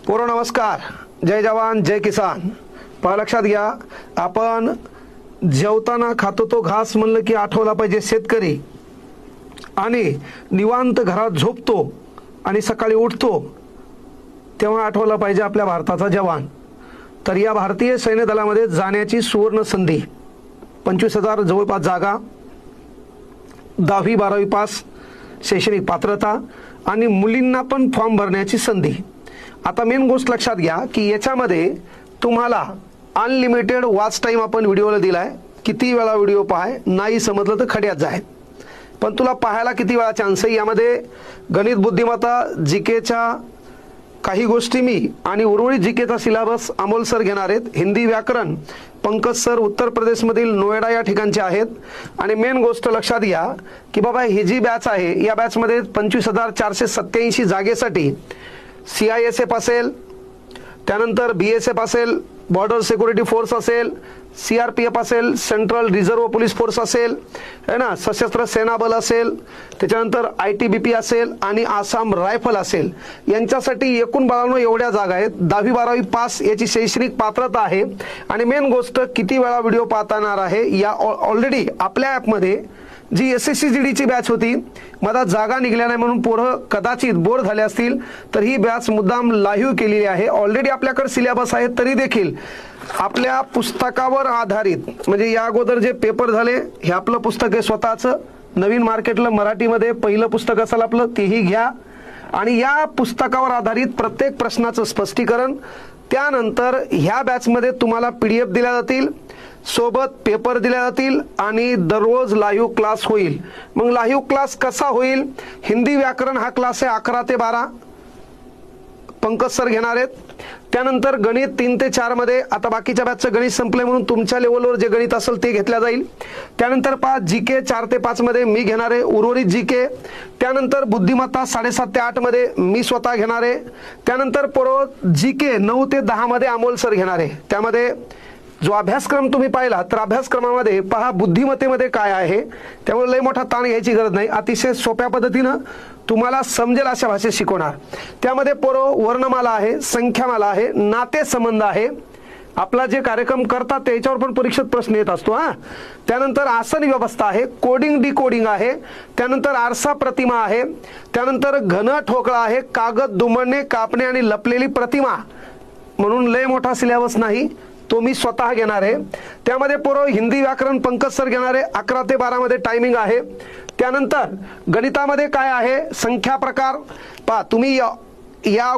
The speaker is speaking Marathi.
पोरो नमस्कार, जय जवान जय किसान। पहा लक्षात घ्या, आपण जेवताना खातो तो घास म्हणलं की आठवला पाहिजे शेतकरी, आणि निवांत घरात झोपतो आणि सकाळी उठतो तेव्हा आठवला पाहिजे आपल्या भारताचा जवान। तर या भारतीय सैन्य दलामध्ये जाण्याची सुवर्ण संधी, 25,000 जवळपास जागा, 10वी 12वी पास शैक्षणिक पात्रता आणि मुलींना पण फॉर्म भरण्याची संधी। आता मेन गोष्ट लक्षात घ्या की याच्यामध्ये तुम्हाला अनलिमिटेड वॉच टाइम आपण व्हिडिओला दिलाय। किती वेळा व्हिडिओ पाहाय, नाही समजलं तर खड्यात जाय, पण तुला पाहायला किती वेळा चान्स आहे। यामध्ये गणित बुद्धिमत्ता, जीकेच्या काही गोष्टी मी आणि उर्वरित जीकेचा सिलेबस अमोल सर घेणार आहेत। हिंदी व्याकरण पंकज सर उत्तर प्रदेशमधील नोएडा या ठिकाणचे आहेत। आणि मेन गोष्ट लक्षात घ्या की बाबा ही जी बॅच आहे, या बॅचमध्ये 25,487 जागेसाठी CISF असेल, त्यानंतर BSF असेल, बॉर्डर सिक्युरिटी फोर्स असेल, CRPF असेल, सेंट्रल रिझर्व्ह पोलीस फोर्स असेल, है ना, सशस्त्र सेना बल असेल, त्याच्यानंतर ITBP असेल आणि आसाम रायफल असेल, यांच्यासाठी एकूण बाळांनो एवढ्या जागा आहेत। 10वी 12वी पास याची शैक्षणिक पात्रता आहे। आणि मेन गोष्ट किती वेळा व्हिडिओ पाहता येणार आहे, या ऑलरेडी आपल्या ॲपमध्ये जी SSCGD ची बॅच होती, मला जागा निघल्या नाही म्हणून पोरं कदाचित बोर झाले असतील, तर ही बॅच मुद्दाम लाईव्ह केलेली आहे। ऑलरेडी आपल्याकडे सिलेबस आहे, तरी देखील आपल्या पुस्तकावर आधारित, म्हणजे या अगोदर जे पेपर झाले हे आपलं पुस्तक आहे स्वतःचं, नवीन मार्केटला मराठीमध्ये पहिलं पुस्तक असेल आपलं, तेही घ्या। आणि या पुस्तकावर आधारित प्रत्येक प्रश्नाचं स्पष्टीकरण, त्यानंतर ह्या बॅचमध्ये तुम्हाला PDF दिल्या जातील, सोबत पेपर दिले जातील आणि दररोज लाईव्ह क्लास होईल। मग लाईव्ह क्लास कसा होईल? हिंदी व्याकरण हा क्लास आहे 11 ते 12, पंकज सर घेणार आहेत। त्यानंतर गणित 3 ते 4 मध्ये, आता बाकीच्या बॅचचं गणित संपले म्हणून तुमच्या लेवलवर जे गणित असेल ते घेतल्या जाईल। त्यानंतर 5 GK 4 ते 5 मध्ये मी घेणार आहे, उर्वरित GK। त्यानंतर बुद्धिमत्ता 7.5 ते 8 मध्ये मी स्वतः घेणार आहे। त्यानंतर पोरो GK 9 ते 10 मध्ये अमोल सर घेणार आहे। त्यामध्ये जो अभ्यासक्रम तुम्ही पाहिला, तर अभ्यासक्रमामध्ये पहा बुद्धिमत्तेमध्ये काय आहे, त्यामुळे लय मोठा ताण घ्यायची गरज नाही, अतिशय सोप्या पद्धतीनं तुम्हाला समजेल अशा भाषेत शिकवणार। त्यामध्ये पोरो वर्णमाला आहे, संख्यामाला आहे, नातेसंबंध आहे, आपला जे कार्यक्रम करतात त्याच्यावर पण परीक्षेत प्रश्न येत असतो हा। त्यानंतर आसन व्यवस्था आहे, कोडिंग डिकोडिंग आहे, त्यानंतर आरसा प्रतिमा आहे, त्यानंतर घन ठोकळा आहे, कागद दुमडणे, कापणे आणि लपलेली प्रतिमा, म्हणून लय मोठा सिलेबस नाही, तो मी स्वतः घेणार आहे। त्यामध्ये पोरो हिंदी व्याकरण पंकज सर घेणार आहे, 11 ते 12 मध्ये टायमिंग आहे। त्यानंतर गणितामध्ये काय आहे, संख्या प्रकार पहा तुम्ही या